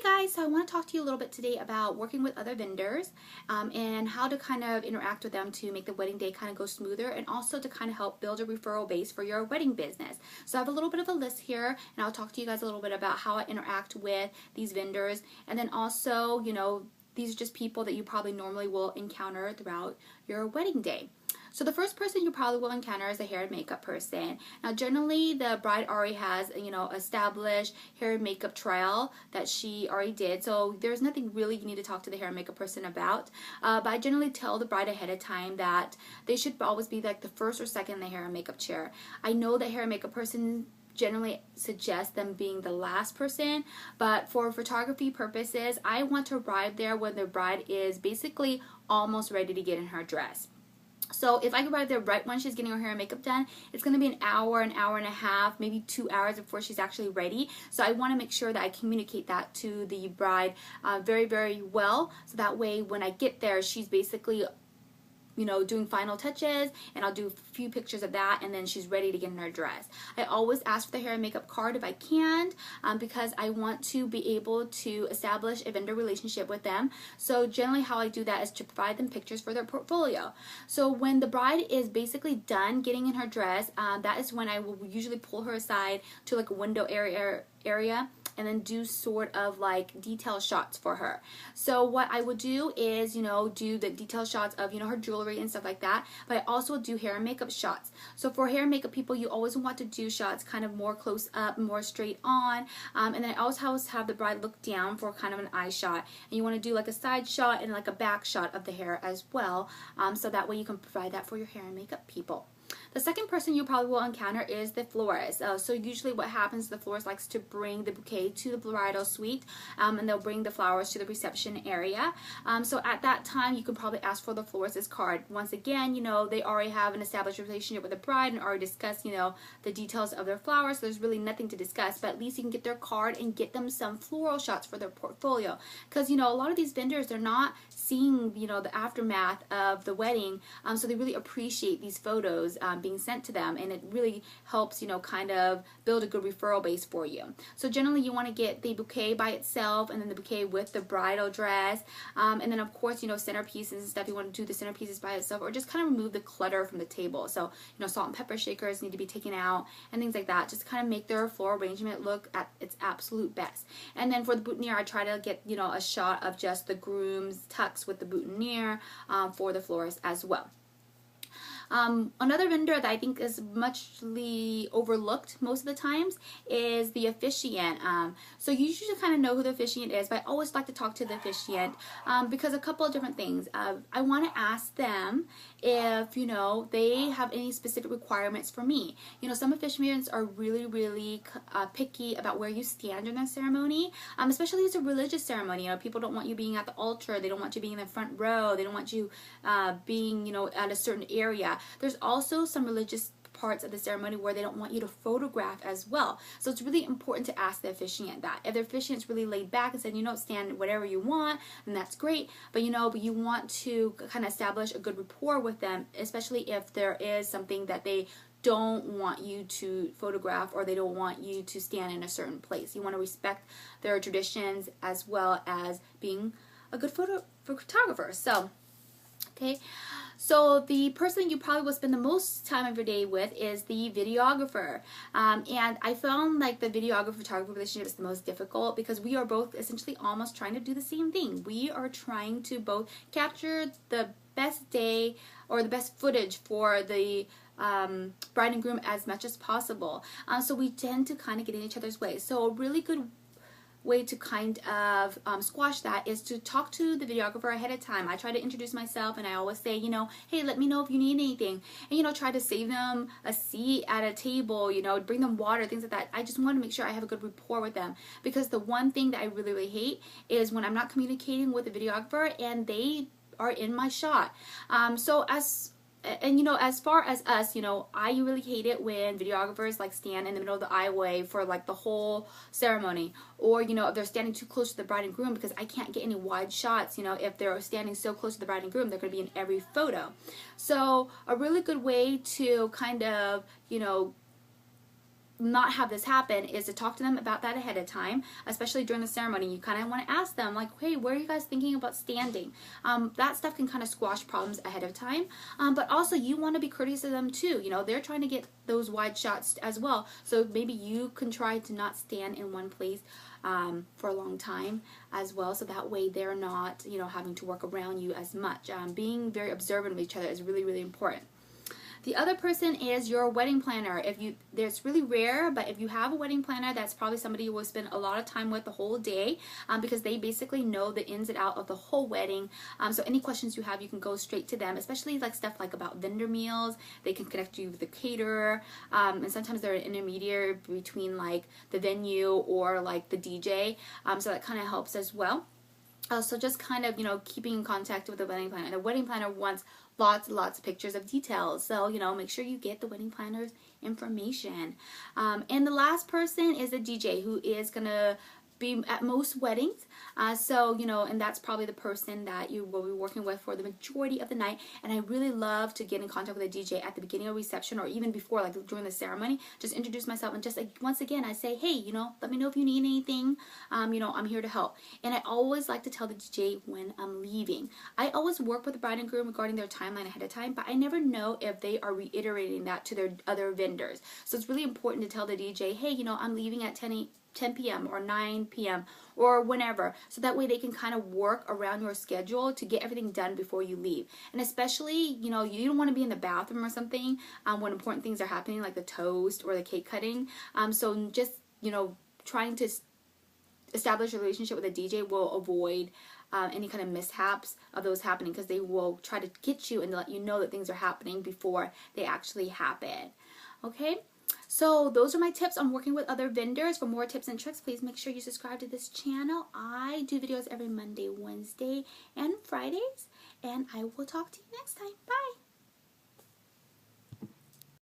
Guys, so I want to talk to you a little bit today about working with other vendors and how to kind of interact with them to make the wedding day kind of go smoother, and also to kind of help build a referral base for your wedding business. So I have a little bit of a list here, and I'll talk to you guys a little bit about how I interact with these vendors, and then also, these are just people that you probably normally will encounter throughout your wedding day. So the first person you probably will encounter is a hair and makeup person. Now generally the bride already has, established hair and makeup trial that she already did. So there's nothing really you need to talk to the hair and makeup person about. But I generally tell the bride ahead of time that they should always be like the first or second in the hair and makeup chair. I know that hair and makeup person generally suggest them being the last person, but for photography purposes, I want to arrive there when the bride is basically almost ready to get in her dress. So if I arrive there right when she's getting her hair and makeup done, it's going to be an hour and a half, maybe 2 hours before she's actually ready. So I want to make sure that I communicate that to the bride very, very well. So that way when I get there, she's basically doing final touches, and I'll do a few pictures of that, and then she's ready to get in her dress. I always ask for the hair and makeup card if I can, because I want to be able to establish a vendor relationship with them. So generally how I do that is to provide them pictures for their portfolio. So when the bride is basically done getting in her dress, that is when I will usually pull her aside to like a window area and then do sort of like detail shots for her. So what I would do is, do the detail shots of, her jewelry and stuff like that, but I also do hair and makeup shots. So for hair and makeup people, you always want to do shots kind of more close up, more straight on, and then I always have the bride look down for kind of an eye shot, and you want to do like a side shot and like a back shot of the hair as well, so that way you can provide that for your hair and makeup people. The second person you probably will encounter is the florist. So usually what happens, the florist likes to bring the bouquet to the bridal suite, and they'll bring the flowers to the reception area. So at that time, you can probably ask for the florist's card. Once again, they already have an established relationship with the bride and already discussed, the details of their flowers. So there's really nothing to discuss, but at least you can get their card and get them some floral shots for their portfolio. Because, a lot of these vendors, they're not seeing, the aftermath of the wedding, so they really appreciate these photos being sent to them, and it really helps, kind of build a good referral base for you. So generally you want to get the bouquet by itself, and then the bouquet with the bridal dress, and then of course, centerpieces and stuff. You want to do the centerpieces by itself, or just kind of remove the clutter from the table. So, salt and pepper shakers need to be taken out and things like that. Just kind of make their floral arrangement look at its absolute best. And then for the boutonniere, I try to get, a shot of just the groom's tux with the boutonniere for the florist as well. Another vendor that I think is muchly overlooked most of the times is the officiant. So you usually kind of know who the officiant is, but I always like to talk to the officiant because a couple of different things. I want to ask them if, they have any specific requirements for me. Some officiants are really, really picky about where you stand in the ceremony, especially if it's a religious ceremony. People don't want you being at the altar. They don't want you being in the front row. They don't want you being, at a certain area. There's also some religious parts of the ceremony where they don't want you to photograph as well. So it's really important to ask the officiant that. If the officiant's really laid back and said, stand whatever you want, then that's great. But you want to kind of establish a good rapport with them, especially if there is something that they don't want you to photograph, or they don't want you to stand in a certain place. You want to respect their traditions as well as being a good photographer. So, okay. So the person you probably will spend the most time of your day with is the videographer. And I found like the videographer-photographer relationship is the most difficult because we are both essentially almost trying to do the same thing. We are trying to both capture the best day or the best footage for the bride and groom as much as possible. So we tend to kind of get in each other's way. So a really good way to kind of squash that is to talk to the videographer ahead of time. I try to introduce myself, and I always say, hey, let me know if you need anything, and try to save them a seat at a table, bring them water, things like that. I just want to make sure I have a good rapport with them, because the one thing that I really, really hate is when I'm not communicating with the videographer and they are in my shot. As far as us, I really hate it when videographers like stand in the middle of the aisleway for like the whole ceremony, or if they're standing too close to the bride and groom, because I can't get any wide shots. If they're standing so close to the bride and groom, they're going to be in every photo. So a really good way to kind of not have this happen is to talk to them about that ahead of time, especially during the ceremony. You kind of want to ask them like, hey, where are you guys thinking about standing? That stuff can kind of squash problems ahead of time, but also you want to be courteous of them too. You know, they're trying to get those wide shots as well, so maybe you can try to not stand in one place for a long time as well, so that way they're not, you know, having to work around you as much. Being very observant of each other is really, really important. The other person is your wedding planner. It's really rare, but if you have a wedding planner, that's probably somebody you will spend a lot of time with the whole day, because they basically know the ins and out of the whole wedding. So any questions you have, you can go straight to them, especially like stuff like about vendor meals. They can connect you with the caterer, and sometimes they're an intermediary between like the venue or like the DJ. So that kind of helps as well. So just kind of, you know, keeping in contact with the wedding planner. And the wedding planner wants lots of pictures of details. So, you know, make sure you get the wedding planner's information. And the last person is the DJ, who is going to be at most weddings. So, you know, and that's probably the person that you will be working with for the majority of the night. And I really love to get in contact with a DJ at the beginning of reception, or even before, like during the ceremony. Just introduce myself and just like, once again, I say, hey, you know, let me know if you need anything. You know, I'm here to help. And I always like to tell the DJ when I'm leaving. I always work with the bride and groom regarding their timeline ahead of time, but I never know if they are reiterating that to their other vendors. So it's really important to tell the DJ, hey, you know, I'm leaving at 10 p.m. or 9 p.m. or whenever, so that way they can kind of work around your schedule to get everything done before you leave. And especially, you know, you don't want to be in the bathroom or something when important things are happening, like the toast or the cake cutting. So just, you know, trying to establish a relationship with a DJ will avoid any kind of mishaps of those happening, because they will try to get you and let you know that things are happening before they actually happen. Okay? So those are my tips on working with other vendors. For more tips and tricks, please make sure you subscribe to this channel. I do videos every Monday, Wednesday, and Fridays. And I will talk to you next time. Bye!